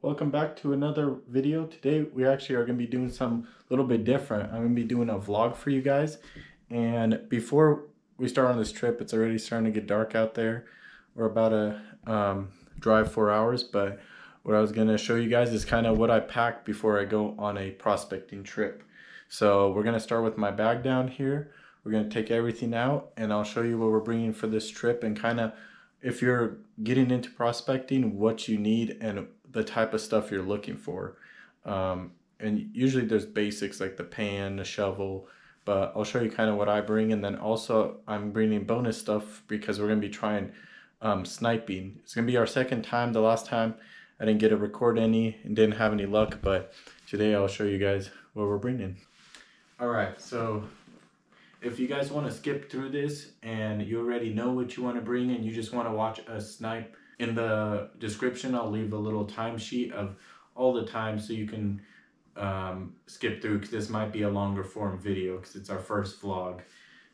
Welcome back to another video. Today we actually are going to be doing some little bit different. I'm going to be doing a vlog for you guys. And before we start on this trip, it's already starting to get dark out there. We're about to drive 4 hours, but what I was going to show you guys is kind of what I pack before I go on a prospecting trip. So we're going to start with my bag down here. We're going to take everything out and I'll show you what we're bringing for this trip and kind of if you're getting into prospecting, what you need and the type of stuff you're looking for. And usually there's basics like the pan, the shovel, but I'll show you kind of what I bring. And then also I'm bringing bonus stuff because we're going to be trying sniping. It's going to be our second time. The last time I didn't get to record any and didn't have any luck, but today I'll show you guys what we're bringing. All right, so if you guys want to skip through this and you already know what you want to bring and you just want to watch us snipe, in the description I'll leave a little timesheet of all the times so you can skip through, because this might be a longer form video because it's our first vlog.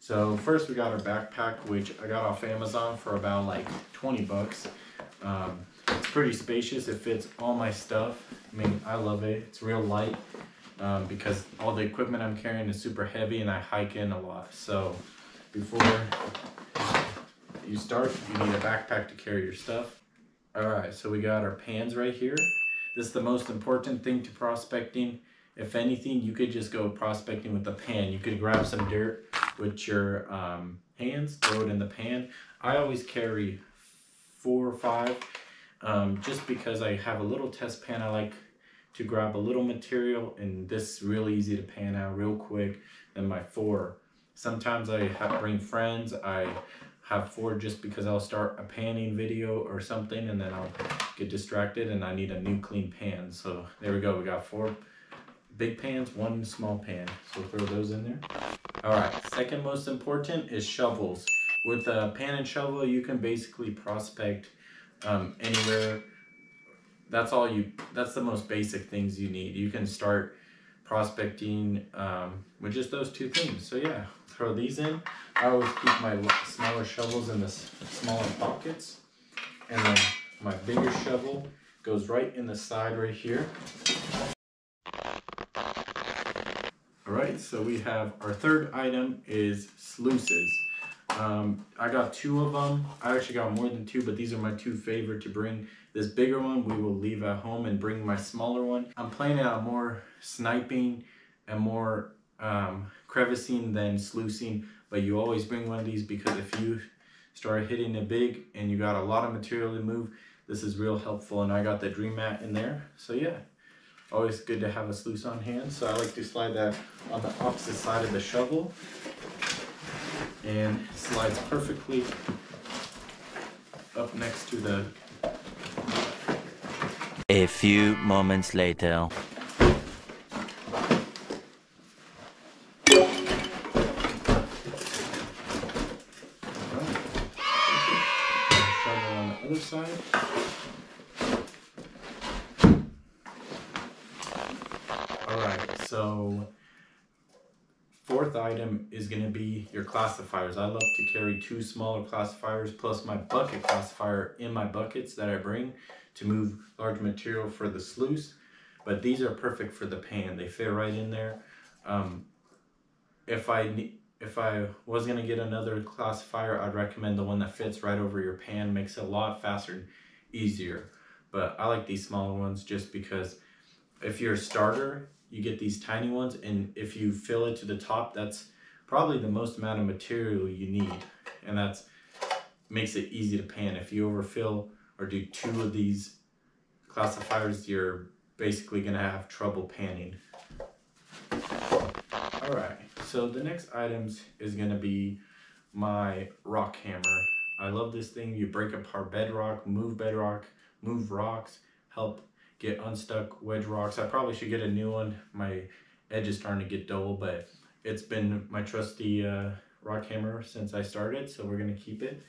So first we got our backpack, which I got off Amazon for about like 20 bucks. It's pretty spacious. It fits all my stuff. I mean, I love it. It's real light. Because all the equipment I'm carrying is super heavy and I hike in a lot. So before you start, you need a backpack to carry your stuff. Alright, so we got our pans right here. This is the most important thing to prospecting. If anything, you could just go prospecting with a pan. You could grab some dirt with your hands, throw it in the pan. I always carry 4 or 5 just because I have a little test pan. I like to grab a little material, and this is really easy to pan out real quick. And my 4. Sometimes I bring friends. I have 4 just because I'll start a panning video or something and then I'll get distracted and I need a new clean pan. So there we go. We got 4 big pans, 1 small pan. So throw those in there. All right, second most important is shovels. With a pan and shovel, you can basically prospect anywhere. That's the most basic things you need. You can start prospecting with just those 2 things. So yeah, throw these in. I always keep my smaller shovels in the smaller pockets. And then my bigger shovel goes right in the side right here. All right, so we have our third item is sluices. I got 2 of them. I actually got more than 2, but these are my 2 favorite to bring. This bigger one we will leave at home and bring my smaller one. I'm planning on more sniping and more crevicing than sluicing, but you always bring one of these because if you start hitting it big and you got a lot of material to move, this is real helpful. And I got the dream mat in there. So yeah, always good to have a sluice on hand. So I like to slide that on the opposite side of the shovel. And slides perfectly up next to the... A few moments later. Shovel on the other side. Alright, so 4th item is going to be your classifiers. I love to carry 2 smaller classifiers plus my bucket classifier in my buckets that I bring to move large material for the sluice. But these are perfect for the pan. They fit right in there. If I was going to get another classifier, I'd recommend the one that fits right over your pan. Makes it a lot faster and easier. But I like these smaller ones just because if you're a starter, you get these tiny ones, and if you fill it to the top, that's probably the most amount of material you need, and that's makes it easy to pan. If you overfill or do 2 of these classifiers, you're basically gonna have trouble panning. All right, so the next items is gonna be my rock hammer. I love this thing. You break apart bedrock, move rocks, help get unstuck wedge rocks. I probably should get a new one. My edge is starting to get dull, but it's been my trusty rock hammer since I started, so we're gonna keep it.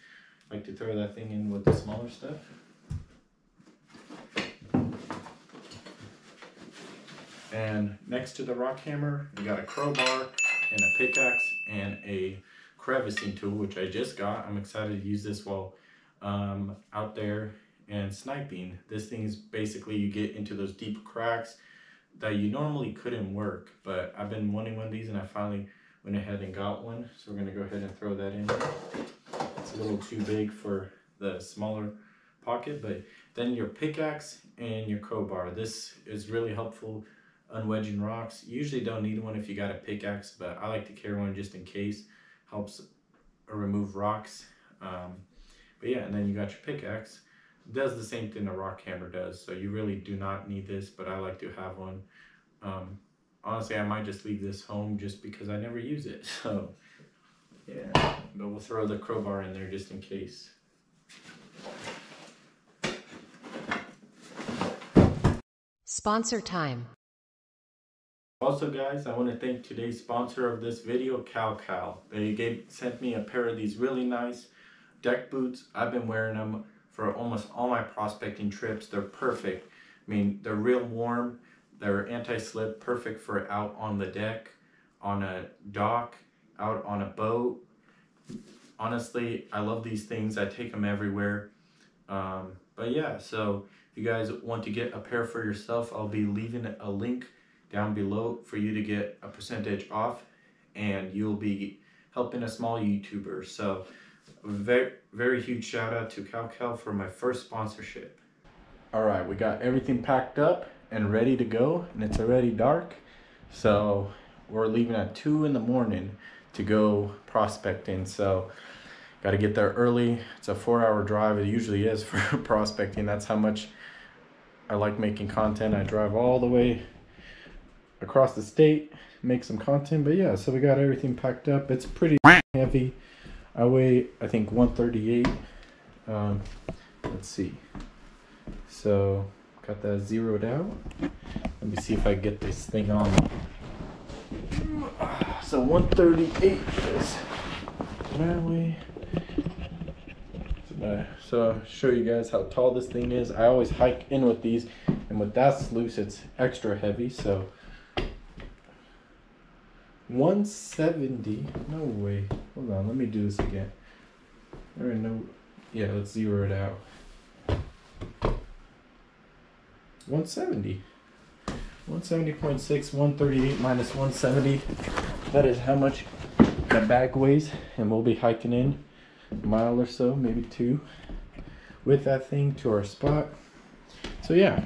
I like to throw that thing in with the smaller stuff. And next to the rock hammer, we got a crowbar and a pickaxe and a crevicing tool, which I just got. I'm excited to use this while out there and sniping. This thing is basically, you get into those deep cracks that you normally couldn't work, but I've been wanting one of these and I finally went ahead and got one. So we're gonna go ahead and throw that in. It's a little too big for the smaller pocket, but then your pickaxe and your crowbar. This is really helpful unwedging rocks. You usually don't need one if you got a pickaxe, but I like to carry one just in case. Helps remove rocks. But yeah, and then you got your pickaxe. It does the same thing a rock hammer does, so you really do not need this, but I like to have one. Honestly, I might just leave this home just because I never use it. So yeah, but we'll throw the crowbar in there just in case. Sponsor time. Also guys, I want to thank today's sponsor of this video, Cal. They sent me a pair of these really nice deck boots. I've been wearing them for almost all my prospecting trips. They're perfect. I mean, they're real warm. They're anti-slip, perfect for out on the deck, on a dock, out on a boat. Honestly, I love these things. I take them everywhere. But yeah, so if you guys want to get a pair for yourself, I'll be leaving a link down below for you to get a percentage off, and you'll be helping a small YouTuber. So very huge shout out to Cal for my first sponsorship. All right, we got everything packed up and ready to go, and it's already dark, so we're leaving at 2 in the morning to go prospecting. So got to get there early. It's a 4-hour drive. It usually is for prospecting. That's how much I like making content. I drive all the way across the state, make some content. But yeah, so we got everything packed up. It's pretty heavy. I weigh, I think, 138. Let's see. So got that zeroed out. Let me see if I get this thing on. So 138 is what I weigh. So I'll show you guys how tall this thing is. I always hike in with these, and with that sluice, it's extra heavy. So 170. No way. Hold on. Let me do this again. There ain't no. Yeah, let's zero it out. 170. 170.6. 138 minus 170. That is how much the bag weighs, and we'll be hiking in a mile or so, maybe 2, with that thing to our spot. So yeah,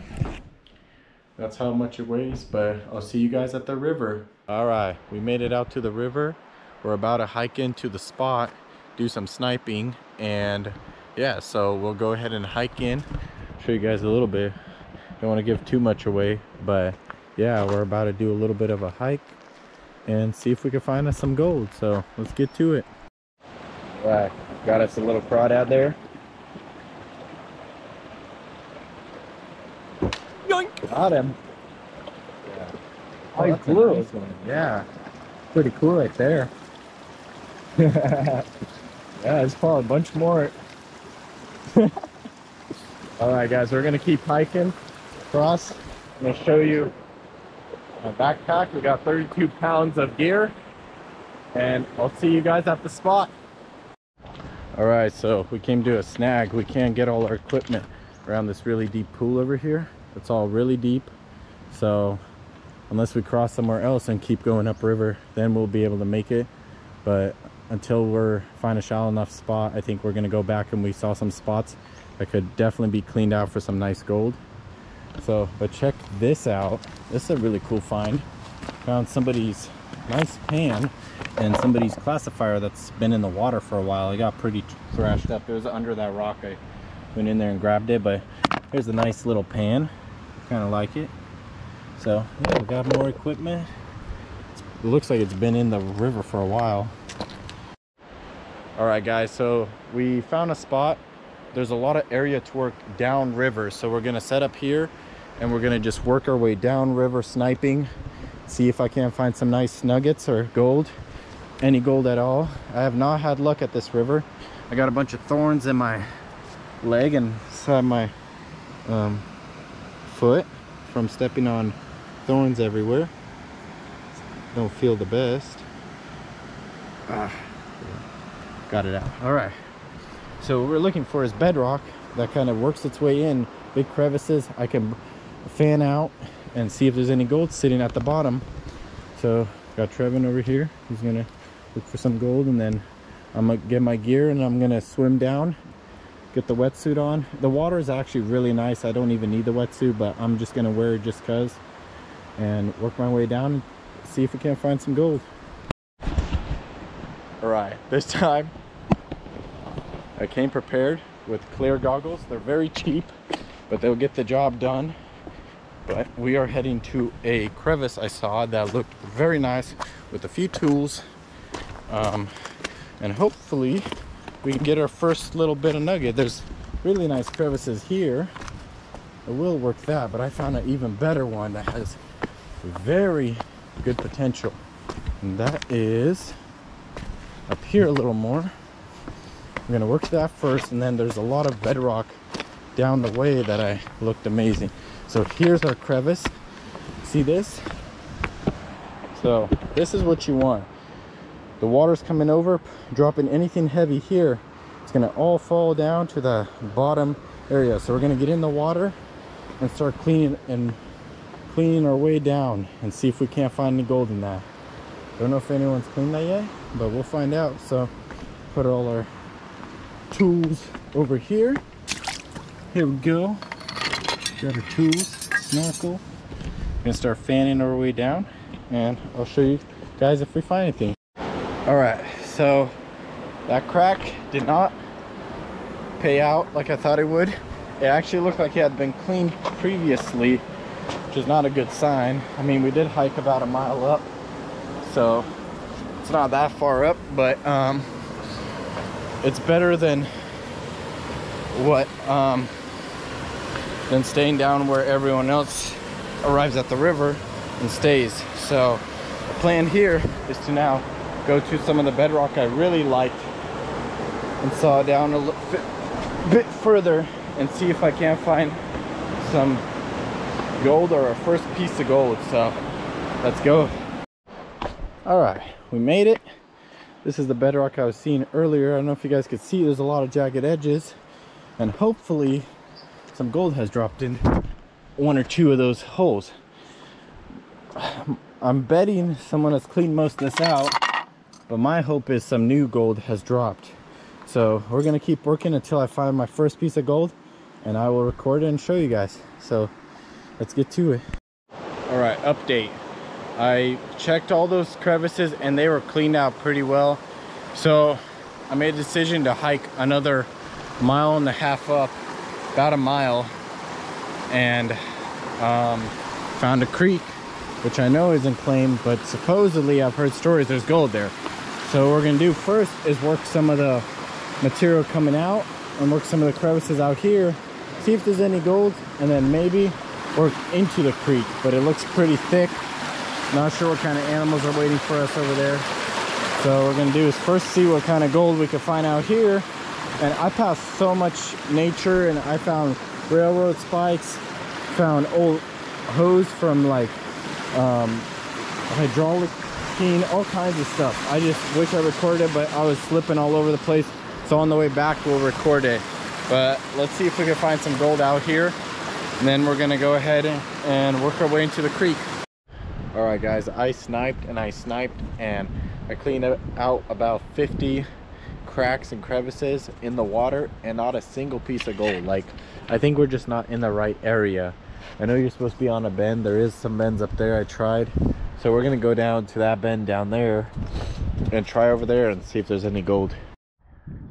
that's how much it weighs, but I'll see you guys at the river. All right, we made it out to the river. We're about to hike into the spot, do some sniping, and yeah, so we'll go ahead and hike in, show you guys a little bit. Don't want to give too much away, but yeah, we're about to do a little bit of a hike and see if we can find us some gold. So let's get to it. All right, got us a little crawdad there. Yoink! Got him. Yeah. Oh, he flew. Nice, yeah, pretty cool right there. Yeah, there's probably a bunch more. All right, guys, we're gonna keep hiking across. I'm gonna show you my backpack. We got 32 pounds of gear, and I'll see you guys at the spot. All right, so we came to a snag. We can't get all our equipment around this really deep pool over here. It's all really deep, so unless we cross somewhere else and keep going upriver, then we'll be able to make it. But until we're find a shallow enough spot, I think we're gonna go back, and we saw some spots that could definitely be cleaned out for some nice gold. So, but check this out. This is a really cool find. Found somebody's nice pan and somebody's classifier that's been in the water for a while. It got pretty thrashed up. It was under that rock. I went in there and grabbed it, but here's a nice little pan. Kind of like it. So yeah, we got more equipment. It looks like it's been in the river for a while. All right, guys, so we found a spot. There's a lot of area to work down river, so we're gonna set up here and we're gonna just work our way down river sniping, see if I can find some nice nuggets or gold, any gold at all. I have not had luck at this river. I got a bunch of thorns in my leg and inside my foot from stepping on thorns everywhere. Don't feel the best. Got it out. All right, so what we're looking for is bedrock, that kind of works its way in, big crevices, I can fan out and see if there's any gold sitting at the bottom. So got Trevin over here, he's gonna look for some gold, and then I'm gonna get my gear and I'm gonna swim down, get the wetsuit on. The water is actually really nice. I don't even need the wetsuit, but I'm just gonna wear it just cause, and work my way down and see if we can't find some gold. All right, this time I came prepared with clear goggles. They're very cheap, but they'll get the job done. But we are heading to a crevice I saw that looked very nice with a few tools, and hopefully we can get our first little bit of nugget. There's really nice crevices here. It will work that, but I found an even better one that has very good potential, and that is up here a little more. We're gonna work that first, and then there's a lot of bedrock down the way that I looked amazing. So here's our crevice. See this? So this is what you want. The water's coming over, dropping anything heavy here, it's gonna all fall down to the bottom area. So we're gonna get in the water and start cleaning our way down and see if we can't find any gold in that. Don't know if anyone's cleaned that yet, but we'll find out. So put all our tools over here. Here we go. Got our tools, snorkel. We're gonna start fanning our way down, and I'll show you guys if we find anything. All right, so that crack did not pay out like I thought it would. It actually looked like it had been cleaned previously, which is not a good sign. I mean, we did hike about a mile up, so it's not that far up, but it's better than what than staying down where everyone else arrives at the river and stays. So the plan here is to now go to some of the bedrock I really liked and saw down a bit further and see if I can't find some gold or a first piece of gold. So let's go. All right, we made it. This is the bedrock I was seeing earlier. I don't know if you guys could see, there's a lot of jagged edges, and hopefully some gold has dropped in one or two of those holes. I'm betting someone has cleaned most of this out, but my hope is some new gold has dropped. So we're gonna keep working until I find my first piece of gold, and I will record it and show you guys. So let's get to it. All right, update. I checked all those crevices and they were cleaned out pretty well. So I made a decision to hike another 1.5 miles up, about a mile, and found a creek, which I know isn't claimed, but supposedly I've heard stories there's gold there. So what we're gonna do first is work some of the material coming out and work some of the crevices out here, see if there's any gold, and then maybe work into the creek. But it looks pretty thick. Not sure what kind of animals are waiting for us over there. So what we're gonna do is first see what kind of gold we can find out here. And I passed so much nature, and I found railroad spikes, found old hose from like hydraulic keen, all kinds of stuff. I just wish I recorded it, but I was slipping all over the place. So on the way back we'll record it. But let's see if we can find some gold out here, and then we're gonna go ahead and work our way into the creek. All right guys, I sniped and I cleaned out about 50 cracks and crevices in the water, and not a single piece of gold. Like, I think we're just not in the right area. I know you're supposed to be on a bend. There is some bends up there. I tried. So we're gonna go down to that bend down there and try over there and see if there's any gold.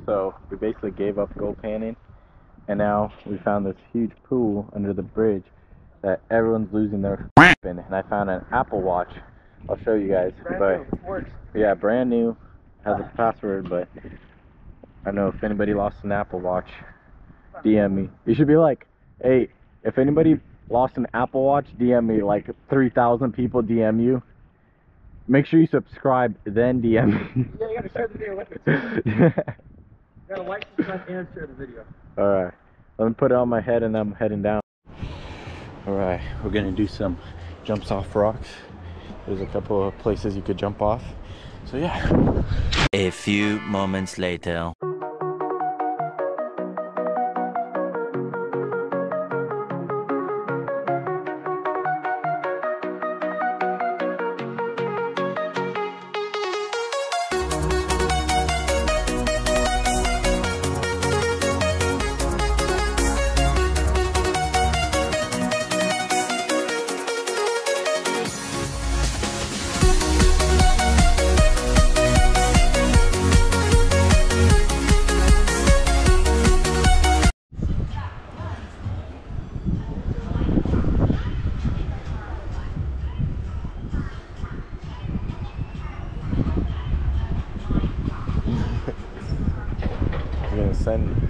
So we basically gave up gold panning, and now we found this huge pool under the bridge that everyone's losing their in. And I found an Apple Watch. I'll show you guys. Yeah, brand new, has a password, but I don't know if anybody lost an Apple Watch, DM me. You should be like, hey, if anybody lost an Apple Watch, DM me. Like 3,000 people DM you. Make sure you subscribe, then DM me. Yeah, you gotta share the video with it. You gotta like, subscribe, and share the video. Alright, let me put it on my head and I'm heading down. Alright, we're gonna do some jumps off rocks. There's a couple of places you could jump off. So yeah. A few moments later. send.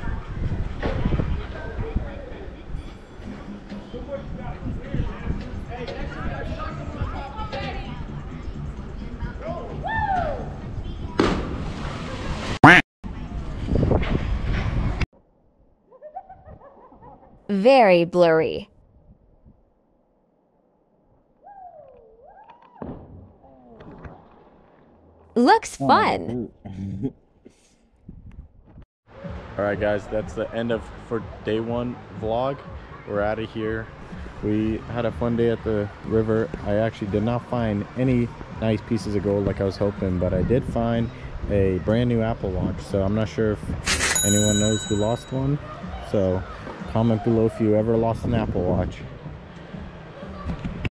Very blurry. Looks fun. All right, guys, that's the end of for day one vlog. We're out of here. We had a fun day at the river. I actually did not find any nice pieces of gold like I was hoping, but I did find a brand new Apple Watch. So I'm not sure if anyone knows who lost one. So comment below if you ever lost an Apple Watch.